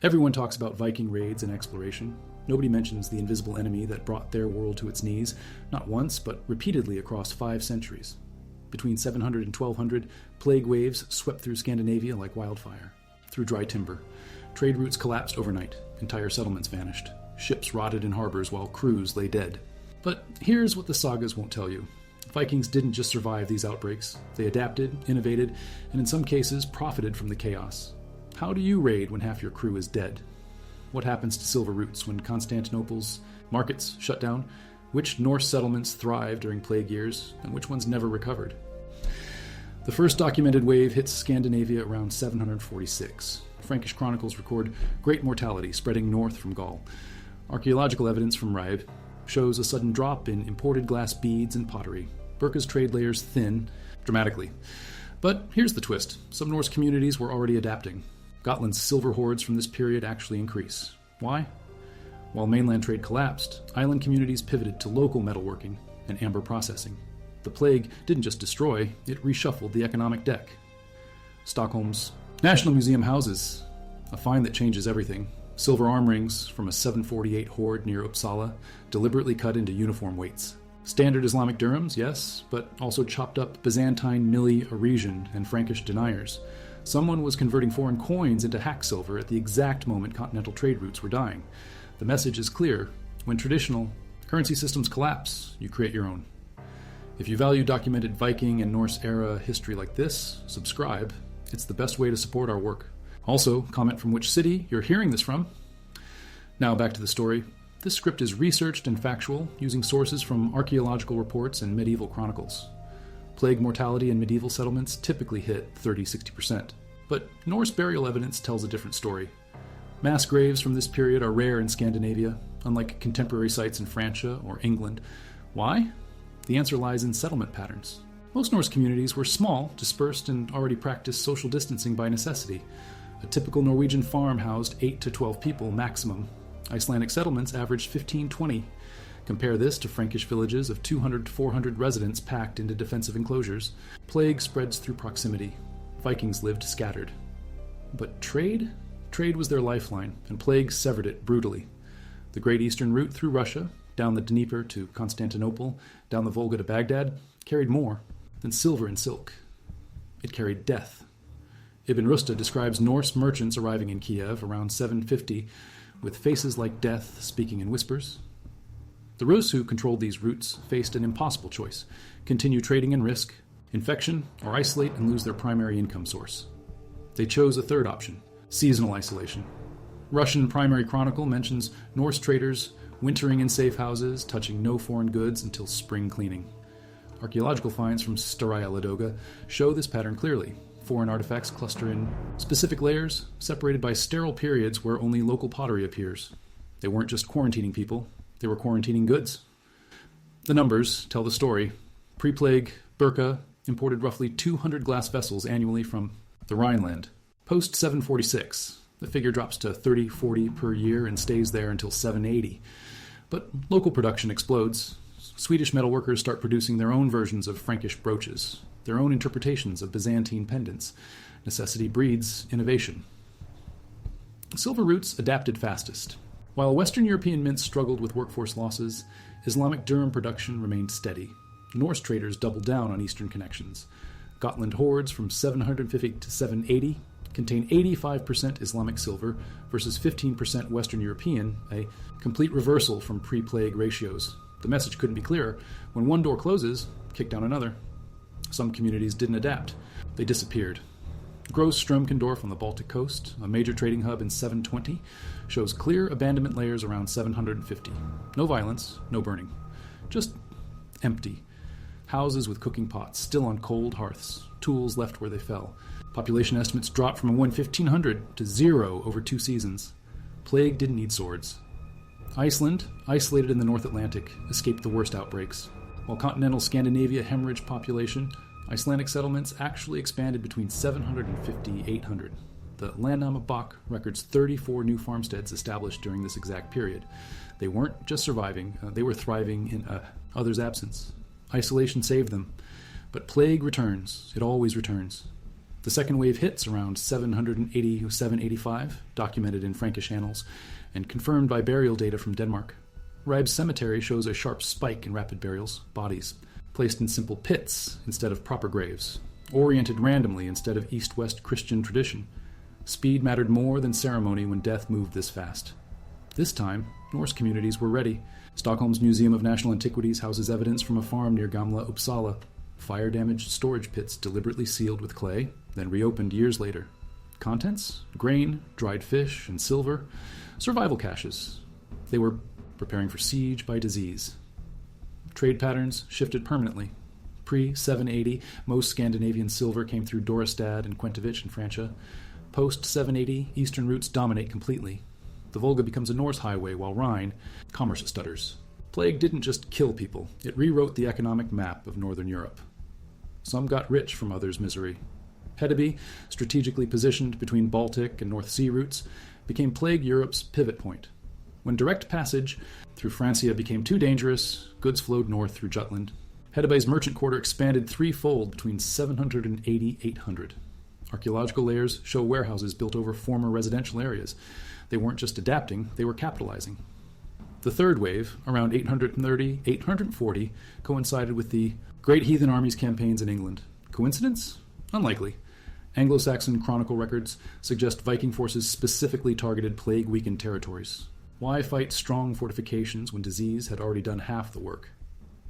Everyone talks about Viking raids and exploration. Nobody mentions the invisible enemy that brought their world to its knees, not once, but repeatedly across 5 centuries. Between 700 and 1200, plague waves swept through Scandinavia like wildfire. Through dry timber, trade routes collapsed overnight, entire settlements vanished. Ships rotted in harbors while crews lay dead. But here's what the sagas won't tell you. Vikings didn't just survive these outbreaks. They adapted, innovated, and in some cases profited from the chaos. How do you raid when half your crew is dead? What happens to silver roots when Constantinople's markets shut down? Which Norse settlements thrived during plague years, and which ones never recovered? The first documented wave hits Scandinavia around 746. Frankish chronicles record great mortality spreading north from Gaul. Archaeological evidence from Ribe shows a sudden drop in imported glass beads and pottery. Birka's trade layers thin dramatically. But here's the twist. Some Norse communities were already adapting. Gotland's silver hoards from this period actually increase. Why? While mainland trade collapsed, island communities pivoted to local metalworking and amber processing. The plague didn't just destroy, it reshuffled the economic deck. Stockholm's National Museum houses a find that changes everything. Silver arm rings from a 748 hoard near Uppsala, deliberately cut into uniform weights. Standard Islamic dirhams, yes, but also chopped up Byzantine milli, Aresian, and Frankish deniers. Someone was converting foreign coins into hack silver at the exact moment continental trade routes were dying. The message is clear. When traditional currency systems collapse, you create your own. If you value documented Viking and Norse era history like this, subscribe. It's the best way to support our work. Also, comment from which city you're hearing this from. Now back to the story. This script is researched and factual, using sources from archaeological reports and medieval chronicles. Plague mortality in medieval settlements typically hit 30-60%. But Norse burial evidence tells a different story. Mass graves from this period are rare in Scandinavia, unlike contemporary sites in Francia or England. Why? The answer lies in settlement patterns. Most Norse communities were small, dispersed, and already practiced social distancing by necessity. A typical Norwegian farm housed 8 to 12 people maximum. Icelandic settlements averaged 15-20. Compare this to Frankish villages of 200 to 400 residents packed into defensive enclosures. Plague spreads through proximity. Vikings lived scattered. But trade? Trade was their lifeline, and plague severed it brutally. The Great Eastern route through Russia, down the Dnieper to Constantinople, down the Volga to Baghdad, carried more than silver and silk. It carried death. Ibn Rusta describes Norse merchants arriving in Kiev around 750 with faces like death speaking in whispers. The Rus who controlled these routes faced an impossible choice: continue trading and risk infection, or isolate and lose their primary income source. They chose a third option: seasonal isolation. Russian Primary Chronicle mentions Norse traders wintering in safe houses, touching no foreign goods until spring cleaning. Archaeological finds from Staraya Ladoga show this pattern clearly. Foreign artifacts cluster in specific layers, separated by sterile periods where only local pottery appears. They weren't just quarantining people, they were quarantining goods. The numbers tell the story. Pre-plague, Birka imported roughly 200 glass vessels annually from the Rhineland. Post-746, the figure drops to 30-40 per year and stays there until 780. But local production explodes. Swedish metalworkers start producing their own versions of Frankish brooches, their own interpretations of Byzantine pendants. Necessity breeds innovation. Silver roots adapted fastest. While Western European mints struggled with workforce losses, Islamic dirham production remained steady. Norse traders doubled down on Eastern connections. Gotland hoards from 750 to 780 contain 85% Islamic silver versus 15% Western European, a complete reversal from pre-plague ratios. The message couldn't be clearer. When one door closes, kick down another. Some communities didn't adapt. They disappeared. Gross Stromkendorf on the Baltic coast, a major trading hub in 720, shows clear abandonment layers around 750. No violence, no burning. Just empty. Houses with cooking pots, still on cold hearths. Tools left where they fell. Population estimates dropped from a 1/1500 to 0 over 2 seasons. Plague didn't need swords. Iceland, isolated in the North Atlantic, escaped the worst outbreaks. While continental Scandinavia hemorrhaged population, Icelandic settlements actually expanded between 750 and 800. The Landname Bok records 34 new farmsteads established during this exact period. They weren't just surviving, they were thriving in others' absence. Isolation saved them. But plague returns. It always returns. The second wave hits around 780-785, documented in Frankish annals, and confirmed by burial data from Denmark. Ribe's cemetery shows a sharp spike in rapid burials, bodies, placed in simple pits instead of proper graves, oriented randomly instead of east-west Christian tradition. Speed mattered more than ceremony when death moved this fast. This time, Norse communities were ready. Stockholm's Museum of National Antiquities houses evidence from a farm near Gamla Uppsala. Fire-damaged storage pits deliberately sealed with clay, then reopened years later. Contents? Grain, dried fish, and silver. Survival caches. They were preparing for siege by disease. Trade patterns shifted permanently. Pre-780, most Scandinavian silver came through Dorestad and Quentovich in Francia. Post-780, eastern routes dominate completely. The Volga becomes a Norse highway, while Rhine, commerce stutters. Plague didn't just kill people, it rewrote the economic map of northern Europe. Some got rich from others' misery. Hedeby, strategically positioned between Baltic and North Sea routes, became Plague Europe's pivot point. When direct passage through Francia became too dangerous, goods flowed north through Jutland. Hedeby's merchant quarter expanded threefold between 700 and 800. Archaeological layers show warehouses built over former residential areas. They weren't just adapting, they were capitalizing. The third wave, around 830, 840, coincided with the Great Heathen Armies campaigns in England. Coincidence? Unlikely. Anglo-Saxon chronicle records suggest Viking forces specifically targeted plague-weakened territories. Why fight strong fortifications when disease had already done half the work?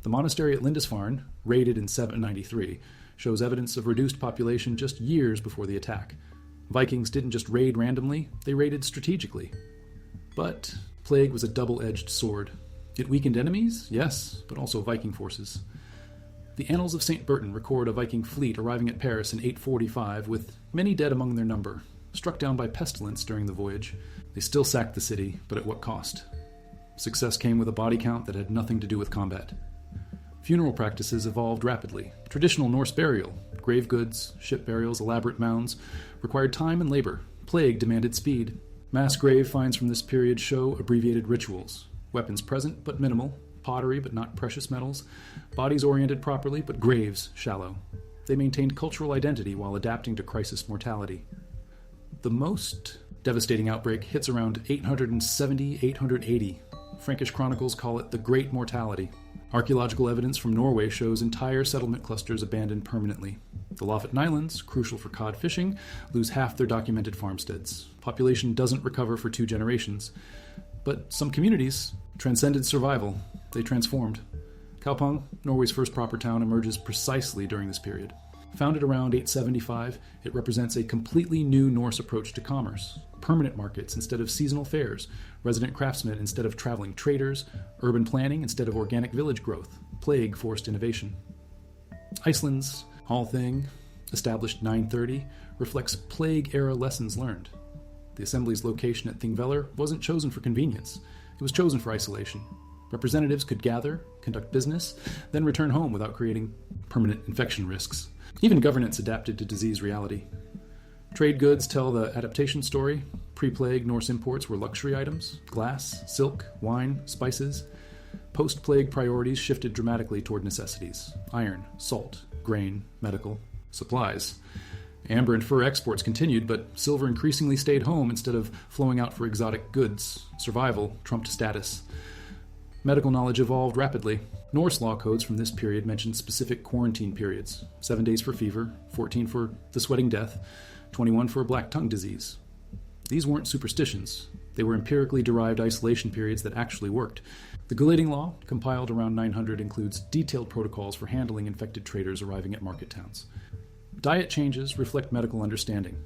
The monastery at Lindisfarne, raided in 793, shows evidence of reduced population just years before the attack. Vikings didn't just raid randomly, they raided strategically. But plague was a double-edged sword. It weakened enemies, yes, but also Viking forces. The Annals of St. Bertin record a Viking fleet arriving at Paris in 845 with many dead among their number, struck down by pestilence during the voyage. They still sacked the city, but at what cost? Success came with a body count that had nothing to do with combat. Funeral practices evolved rapidly. Traditional Norse burial, grave goods, ship burials, elaborate mounds, required time and labor. Plague demanded speed. Mass grave finds from this period show abbreviated rituals. Weapons present, but minimal. Pottery, but not precious metals. Bodies oriented properly, but graves shallow. They maintained cultural identity while adapting to crisis mortality. The most devastating outbreak hits around 870-880. Frankish chronicles call it the Great Mortality. Archaeological evidence from Norway shows entire settlement clusters abandoned permanently. The Lofoten Islands, crucial for cod fishing, lose half their documented farmsteads. Population doesn't recover for 2 generations. But some communities transcended survival. They transformed. Kaupang, Norway's first proper town, emerges precisely during this period. Founded around 875, it represents a completely new Norse approach to commerce. Permanent markets instead of seasonal fairs, resident craftsmen instead of traveling traders, urban planning instead of organic village growth. Plague forced innovation. Iceland's Hallthing, established 930, reflects plague-era lessons learned. The assembly's location at Thingvellir wasn't chosen for convenience. It was chosen for isolation. Representatives could gather, conduct business, then return home without creating permanent infection risks. Even governance adapted to disease reality. Trade goods tell the adaptation story. Pre-plague Norse imports were luxury items, glass, silk, wine, spices. Post-plague priorities shifted dramatically toward necessities: iron, salt, grain, medical, supplies. Amber and fur exports continued, but silver increasingly stayed home instead of flowing out for exotic goods. Survival trumped status. Medical knowledge evolved rapidly. Norse law codes from this period mention specific quarantine periods: 7 days for fever, 14 for the sweating death, 21 for a black tongue disease. These weren't superstitions. They were empirically derived isolation periods that actually worked. The Gulating Law, compiled around 900, includes detailed protocols for handling infected traders arriving at market towns. Diet changes reflect medical understanding.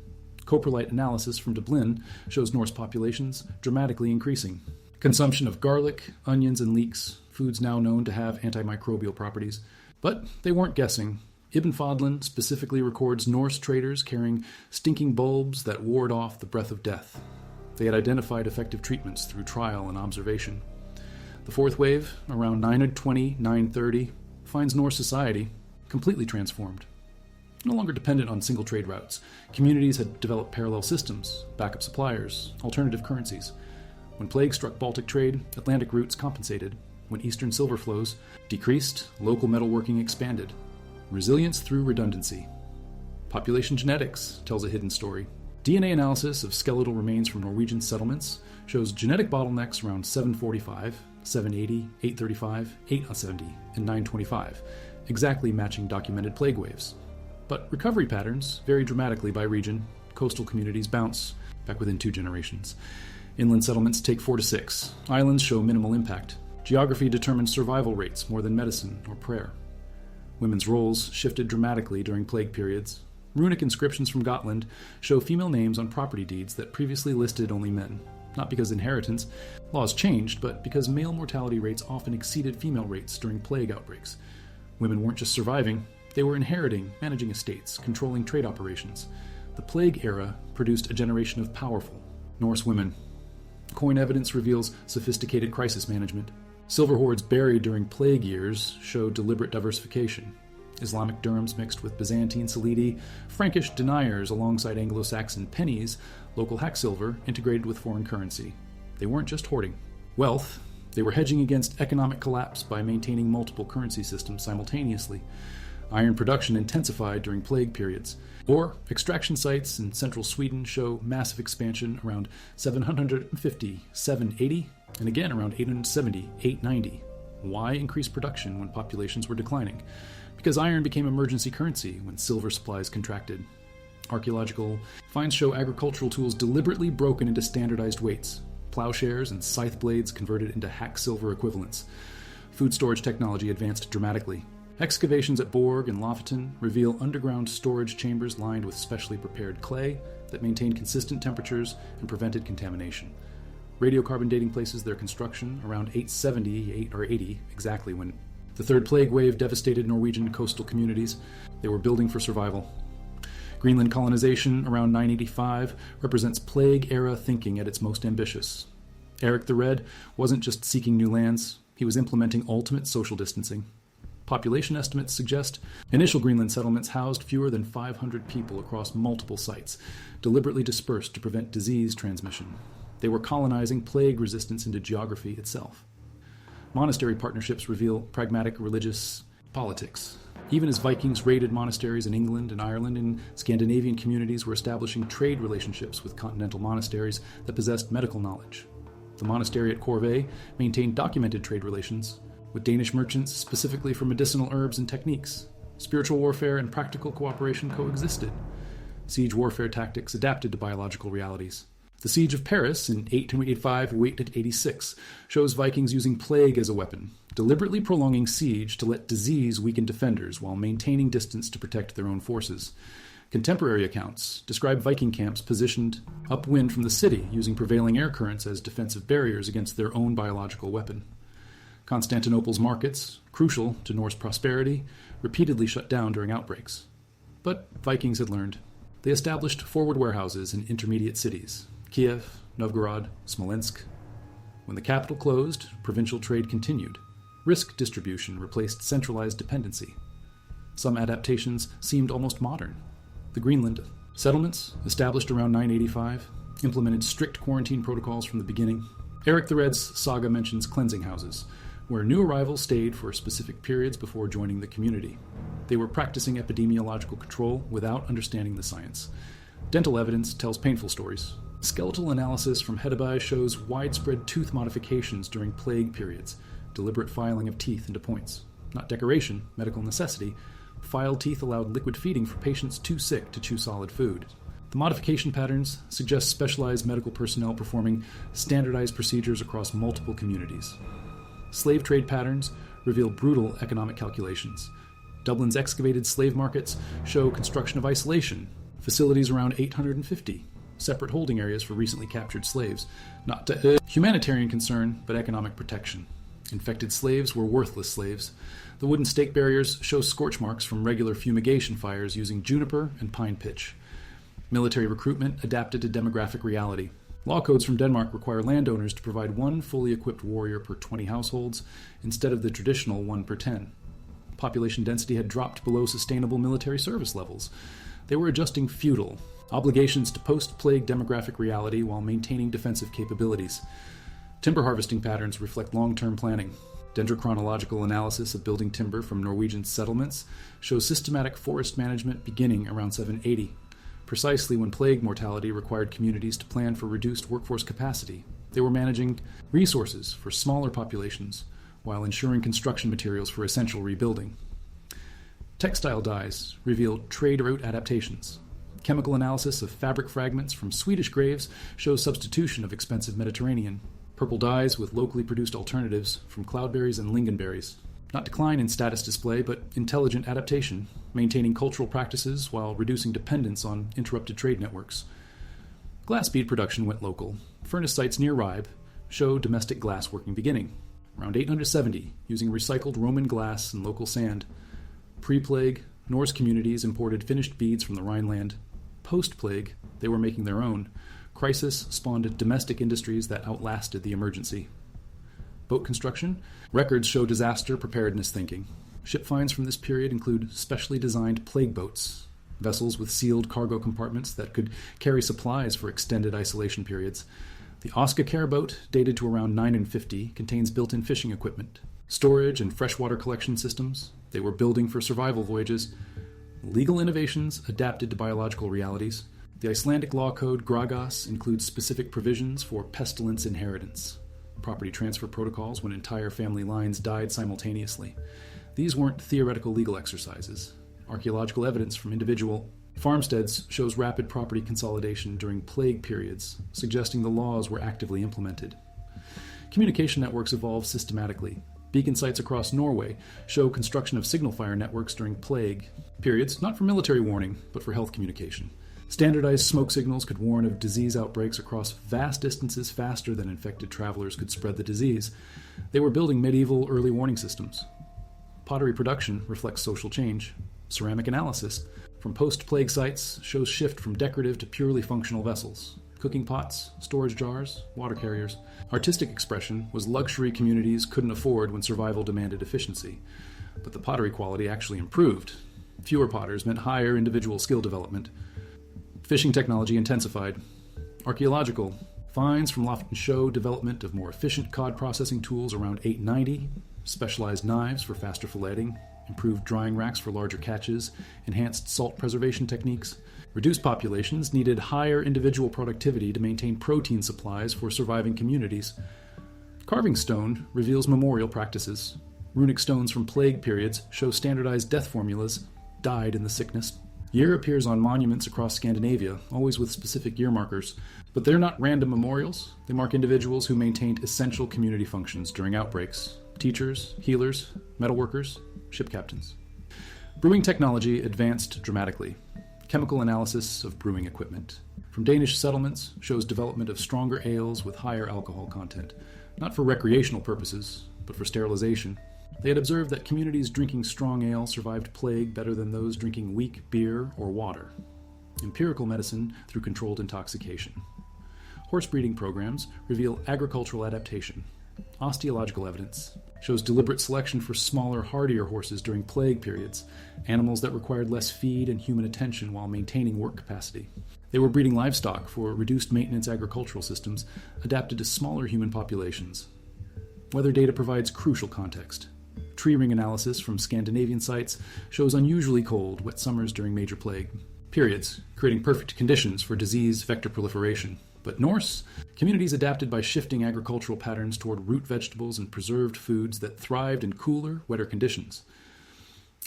Coprolite analysis from Dublin shows Norse populations dramatically increasing. Consumption of garlic, onions, and leeks, foods now known to have antimicrobial properties. But they weren't guessing. Ibn Fadlan specifically records Norse traders carrying stinking bulbs that ward off the breath of death. They had identified effective treatments through trial and observation. The fourth wave, around 920-930, finds Norse society completely transformed. No longer dependent on single trade routes, communities had developed parallel systems, backup suppliers, alternative currencies. When plague struck Baltic trade, Atlantic routes compensated. When eastern silver flows decreased, local metalworking expanded. Resilience through redundancy. Population genetics tells a hidden story. DNA analysis of skeletal remains from Norwegian settlements shows genetic bottlenecks around 745, 780, 835, 870, and 925, exactly matching documented plague waves. But recovery patterns vary dramatically by region. Coastal communities bounce back within 2 generations. Inland settlements take 4 to 6. Islands show minimal impact. Geography determines survival rates more than medicine or prayer. Women's roles shifted dramatically during plague periods. Runic inscriptions from Gotland show female names on property deeds that previously listed only men. Not because inheritance laws changed, but because male mortality rates often exceeded female rates during plague outbreaks. Women weren't just surviving, they were inheriting, managing estates, controlling trade operations. The plague era produced a generation of powerful Norse women. Coin evidence reveals sophisticated crisis management. Silver hoards buried during plague years show deliberate diversification. Islamic dirhams mixed with Byzantine solidi, Frankish deniers alongside Anglo-Saxon pennies, local hack silver integrated with foreign currency. They weren't just hoarding wealth, they were hedging against economic collapse by maintaining multiple currency systems simultaneously. Iron production intensified during plague periods. Ore extraction sites in central Sweden show massive expansion around 750, 780, and again around 870, 890. Why increase production when populations were declining? Because iron became emergency currency when silver supplies contracted. Archaeological finds show agricultural tools deliberately broken into standardized weights. Plowshares and scythe blades converted into hack silver equivalents. Food storage technology advanced dramatically. Excavations at Borg and Lofoten reveal underground storage chambers lined with specially prepared clay that maintained consistent temperatures and prevented contamination. Radiocarbon dating places their construction around 870 or 80, exactly when the third plague wave devastated Norwegian coastal communities. They were building for survival. Greenland colonization around 985 represents plague-era thinking at its most ambitious. Eric the Red wasn't just seeking new lands, he was implementing ultimate social distancing. Population estimates suggest initial Greenland settlements housed fewer than 500 people across multiple sites, deliberately dispersed to prevent disease transmission. They were colonizing plague resistance into geography itself. Monastery partnerships reveal pragmatic religious politics. Even as Vikings raided monasteries in England and Ireland, and Scandinavian communities were establishing trade relationships with continental monasteries that possessed medical knowledge. The monastery at Corvey maintained documented trade relations with Danish merchants specifically for medicinal herbs and techniques. Spiritual warfare and practical cooperation coexisted. Siege warfare tactics adapted to biological realities. The Siege of Paris in 885-886 shows Vikings using plague as a weapon, deliberately prolonging siege to let disease weaken defenders while maintaining distance to protect their own forces. Contemporary accounts describe Viking camps positioned upwind from the city, using prevailing air currents as defensive barriers against their own biological weapon. Constantinople's markets, crucial to Norse prosperity, repeatedly shut down during outbreaks. But Vikings had learned. They established forward warehouses in intermediate cities, Kiev, Novgorod, Smolensk. When the capital closed, provincial trade continued. Risk distribution replaced centralized dependency. Some adaptations seemed almost modern. The Greenland settlements, established around 985, implemented strict quarantine protocols from the beginning. Eric the Red's saga mentions cleansing houses, where new arrivals stayed for specific periods before joining the community. They were practicing epidemiological control without understanding the science. Dental evidence tells painful stories. Skeletal analysis from Hedeby shows widespread tooth modifications during plague periods, deliberate filing of teeth into points. Not decoration, medical necessity. Filed teeth allowed liquid feeding for patients too sick to chew solid food. The modification patterns suggest specialized medical personnel performing standardized procedures across multiple communities. Slave trade patterns reveal brutal economic calculations. Dublin's excavated slave markets show construction of isolation, facilities around 850, separate holding areas for recently captured slaves, not to humanitarian concern, but economic protection. Infected slaves were worthless slaves. The wooden stake barriers show scorch marks from regular fumigation fires using juniper and pine pitch. Military recruitment adapted to demographic reality. Law codes from Denmark require landowners to provide one fully equipped warrior per 20 households, instead of the traditional 1 per 10. Population density had dropped below sustainable military service levels. They were adjusting feudal obligations to post-plague demographic reality while maintaining defensive capabilities. Timber harvesting patterns reflect long-term planning. Dendrochronological analysis of building timber from Norwegian settlements shows systematic forest management beginning around 780, precisely when plague mortality required communities to plan for reduced workforce capacity. They were managing resources for smaller populations while ensuring construction materials for essential rebuilding. Textile dyes reveal trade route adaptations. Chemical analysis of fabric fragments from Swedish graves shows substitution of expensive Mediterranean. Purple dyes with locally produced alternatives from cloudberries and lingonberries. Not decline in status display, but intelligent adaptation, maintaining cultural practices while reducing dependence on interrupted trade networks. Glass bead production went local. Furnace sites near Ribe show domestic glass working beginning. Around 870, using recycled Roman glass and local sand. Pre-plague, Norse communities imported finished beads from the Rhineland. Post-plague, they were making their own. Crisis spawned domestic industries that outlasted the emergency. Boat construction. Records show disaster preparedness thinking. Ship finds from this period include specially designed plague boats, vessels with sealed cargo compartments that could carry supplies for extended isolation periods. The Oskar boat, dated to around 950, contains built-in fishing equipment, storage and freshwater collection systems. They were building for survival voyages. Legal innovations adapted to biological realities. The Icelandic law code Gragas includes specific provisions for pestilence inheritance, property transfer protocols when entire family lines died simultaneously. These weren't theoretical legal exercises. Archaeological evidence from individual farmsteads shows rapid property consolidation during plague periods, suggesting the laws were actively implemented. Communication networks evolved systematically. Beacon sites across Norway show construction of signal fire networks during plague periods, not for military warning, but for health communication. Standardized smoke signals could warn of disease outbreaks across vast distances faster than infected travelers could spread the disease. They were building medieval early warning systems. Pottery production reflects social change. Ceramic analysis from post-plague sites shows shift from decorative to purely functional vessels. Cooking pots, storage jars, water carriers. Artistic expression was luxury communities couldn't afford when survival demanded efficiency. But the pottery quality actually improved. Fewer potters meant higher individual skill development. Fishing technology intensified. Archaeological finds from Lofton show development of more efficient cod processing tools around 890, specialized knives for faster filleting, improved drying racks for larger catches, enhanced salt preservation techniques. Reduced populations needed higher individual productivity to maintain protein supplies for surviving communities. Carving stone reveals memorial practices. Runic stones from plague periods show standardized death formulas, died in the sickness. Year appears on monuments across Scandinavia, always with specific year markers. But they're not random memorials. They mark individuals who maintained essential community functions during outbreaks. Teachers, healers, metalworkers, ship captains. Brewing technology advanced dramatically. Chemical analysis of brewing equipment. From Danish settlements shows development of stronger ales with higher alcohol content, not for recreational purposes, but for sterilization. They had observed that communities drinking strong ale survived plague better than those drinking weak beer or water. Empirical medicine through controlled intoxication. Horse breeding programs reveal agricultural adaptation. Osteological evidence shows deliberate selection for smaller, hardier horses during plague periods, animals that required less feed and human attention while maintaining work capacity. They were breeding livestock for reduced maintenance agricultural systems adapted to smaller human populations. Weather data provides crucial context. Tree ring analysis from Scandinavian sites shows unusually cold, wet summers during major plague periods, creating perfect conditions for disease vector proliferation. But Norse communities adapted by shifting agricultural patterns toward root vegetables and preserved foods that thrived in cooler, wetter conditions.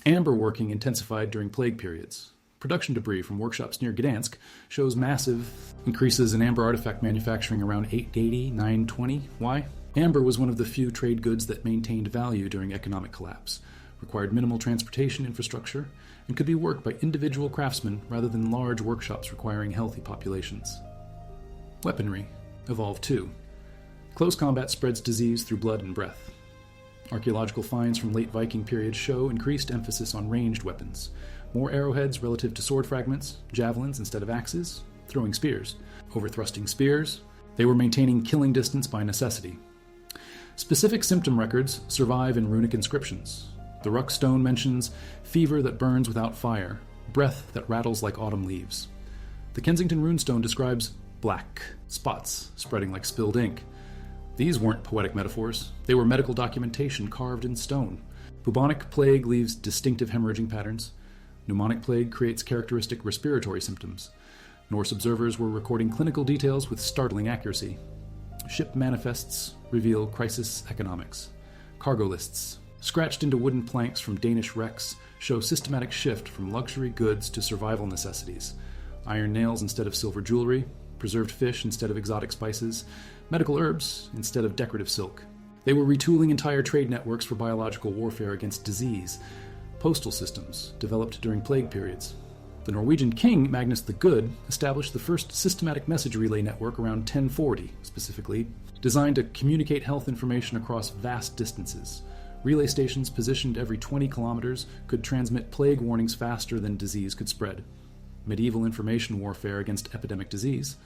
Amber working intensified during plague periods. Production debris from workshops near Gdansk shows massive increases in amber artifact manufacturing around 880-920. Why? Amber was one of the few trade goods that maintained value during economic collapse, required minimal transportation infrastructure, and could be worked by individual craftsmen rather than large workshops requiring healthy populations. Weaponry evolved too. Close combat spreads disease through blood and breath. Archaeological finds from late Viking periods show increased emphasis on ranged weapons. More arrowheads relative to sword fragments, javelins instead of axes, throwing spears. Overthrusting spears, they were maintaining killing distance by necessity. Specific symptom records survive in runic inscriptions. The Ruck stone mentions fever that burns without fire, breath that rattles like autumn leaves. The Kensington runestone describes black spots spreading like spilled ink. These weren't poetic metaphors. They were medical documentation carved in stone. Bubonic plague leaves distinctive hemorrhaging patterns. Pneumonic plague creates characteristic respiratory symptoms. Norse observers were recording clinical details with startling accuracy. Ship manifests reveal crisis economics. Cargo lists, scratched into wooden planks from Danish wrecks, show systematic shift from luxury goods to survival necessities. Iron nails instead of silver jewelry, preserved fish instead of exotic spices, medical herbs instead of decorative silk. They were retooling entire trade networks for biological warfare against disease. Postal systems developed during plague periods. The Norwegian king, Magnus the Good, established the first systematic message relay network around 1040, specifically, designed to communicate health information across vast distances. Relay stations positioned every 20 kilometers could transmit plague warnings faster than disease could spread. Medieval information warfare against epidemic disease.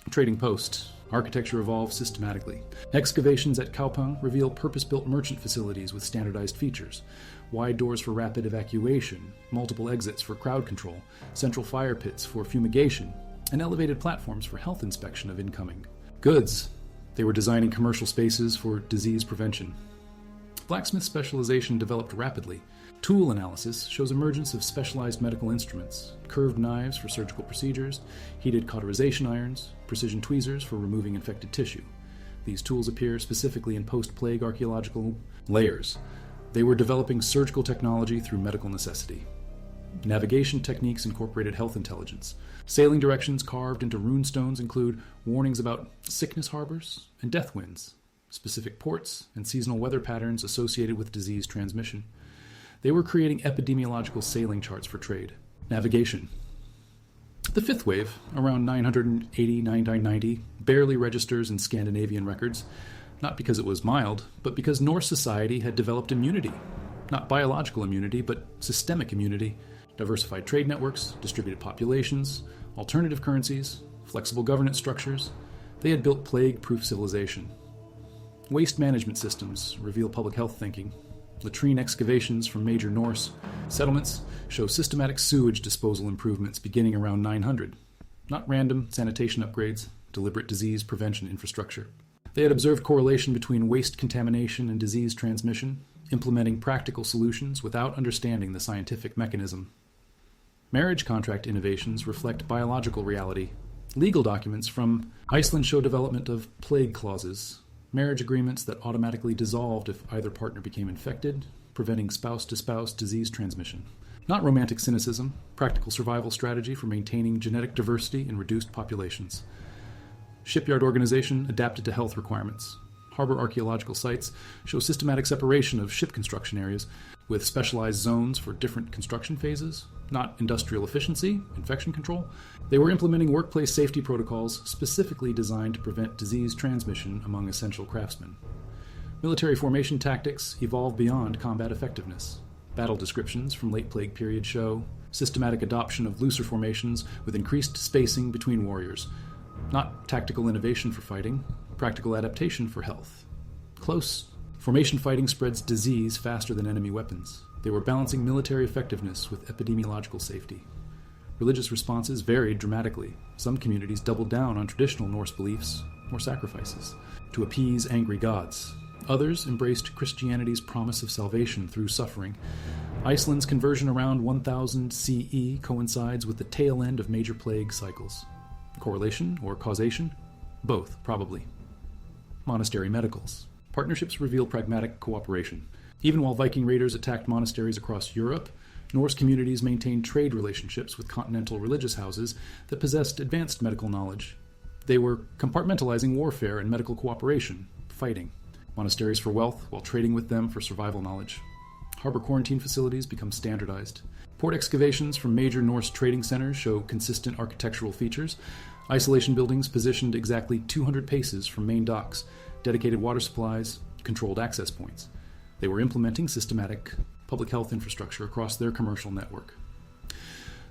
Trading post. Architecture evolved systematically. Excavations at Kaupang reveal purpose-built merchant facilities with standardized features. Wide doors for rapid evacuation, multiple exits for crowd control, central fire pits for fumigation, and elevated platforms for health inspection of incoming goods. They were designing commercial spaces for disease prevention. Blacksmith specialization developed rapidly. Tool analysis shows emergence of specialized medical instruments, curved knives for surgical procedures, heated cauterization irons, precision tweezers for removing infected tissue. These tools appear specifically in post-plague archaeological layers. They were developing surgical technology through medical necessity. Navigation techniques incorporated health intelligence. Sailing directions carved into runestones include warnings about sickness harbors and death winds, specific ports, and seasonal weather patterns associated with disease transmission. They were creating epidemiological sailing charts for trade. Navigation. The fifth wave, around 980-990, barely registers in Scandinavian records, not because it was mild, but because Norse society had developed immunity. Not biological immunity, but systemic immunity. Diversified trade networks, distributed populations, alternative currencies, flexible governance structures. They had built plague-proof civilization. Waste management systems reveal public health thinking. Latrine excavations from major Norse settlements show systematic sewage disposal improvements beginning around 900. Not random sanitation upgrades, deliberate disease prevention infrastructure. They had observed correlation between waste contamination and disease transmission, implementing practical solutions without understanding the scientific mechanism. Marriage contract innovations reflect biological reality. Legal documents from Iceland show development of plague clauses, marriage agreements that automatically dissolved if either partner became infected, preventing spouse-to-spouse disease transmission. Not romantic cynicism, practical survival strategy for maintaining genetic diversity in reduced populations. Shipyard organization adapted to health requirements. Harbor archaeological sites show systematic separation of ship construction areas with specialized zones for different construction phases, not industrial efficiency, infection control. They were implementing workplace safety protocols specifically designed to prevent disease transmission among essential craftsmen. Military formation tactics evolved beyond combat effectiveness. Battle descriptions from late plague period show systematic adoption of looser formations with increased spacing between warriors. Not tactical innovation for fighting, practical adaptation for health. Close. Formation fighting spreads disease faster than enemy weapons. They were balancing military effectiveness with epidemiological safety. Religious responses varied dramatically. Some communities doubled down on traditional Norse beliefs or sacrifices to appease angry gods. Others embraced Christianity's promise of salvation through suffering. Iceland's conversion around 1000 CE coincides with the tail end of major plague cycles. Correlation or causation? Both, probably. Monastery medicals. Partnerships reveal pragmatic cooperation. Even while Viking raiders attacked monasteries across Europe, Norse communities maintained trade relationships with continental religious houses that possessed advanced medical knowledge. They were compartmentalizing warfare and medical cooperation, fighting. Monasteries for wealth, while trading with them for survival knowledge. Harbor quarantine facilities become standardized. Port excavations from major Norse trading centers show consistent architectural features. Isolation buildings positioned exactly 200 paces from main docks, dedicated water supplies, controlled access points. They were implementing systematic public health infrastructure across their commercial network.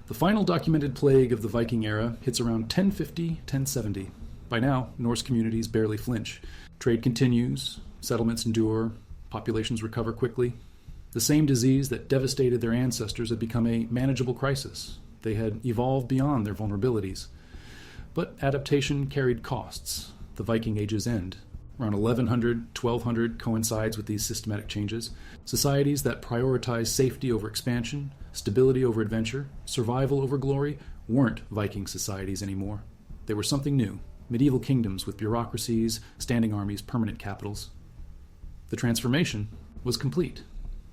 The final documented plague of the Viking era hits around 1050-1070. By now, Norse communities barely flinch. Trade continues, settlements endure, populations recover quickly. The same disease that devastated their ancestors had become a manageable crisis. They had evolved beyond their vulnerabilities. But adaptation carried costs. the Viking Age's end. Around 1100, 1200 coincides with these systematic changes. Societies that prioritize safety over expansion, stability over adventure, survival over glory, weren't Viking societies anymore. They were something new, medieval kingdoms with bureaucracies, standing armies, permanent capitals. The transformation was complete.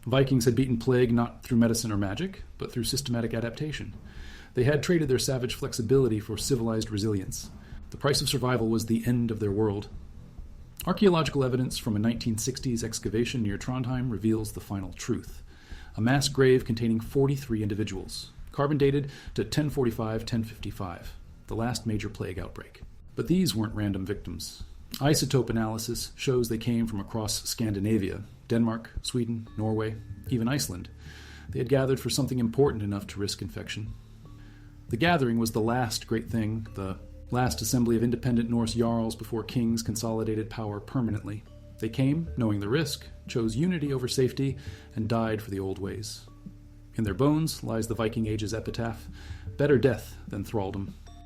Vikings had beaten plague not through medicine or magic, but through systematic adaptation. They had traded their savage flexibility for civilized resilience. The price of survival was the end of their world. Archaeological evidence from a 1960s excavation near Trondheim reveals the final truth. A mass grave containing 43 individuals, carbon dated to 1045-1055, the last major plague outbreak. But these weren't random victims. Isotope analysis shows they came from across Scandinavia, Denmark, Sweden, Norway, even Iceland. They had gathered for something important enough to risk infection. The gathering was the last great thing, the last assembly of independent Norse jarls before kings consolidated power permanently. They came, knowing the risk, chose unity over safety, and died for the old ways. In their bones lies the Viking Age's epitaph, better death than thraldom.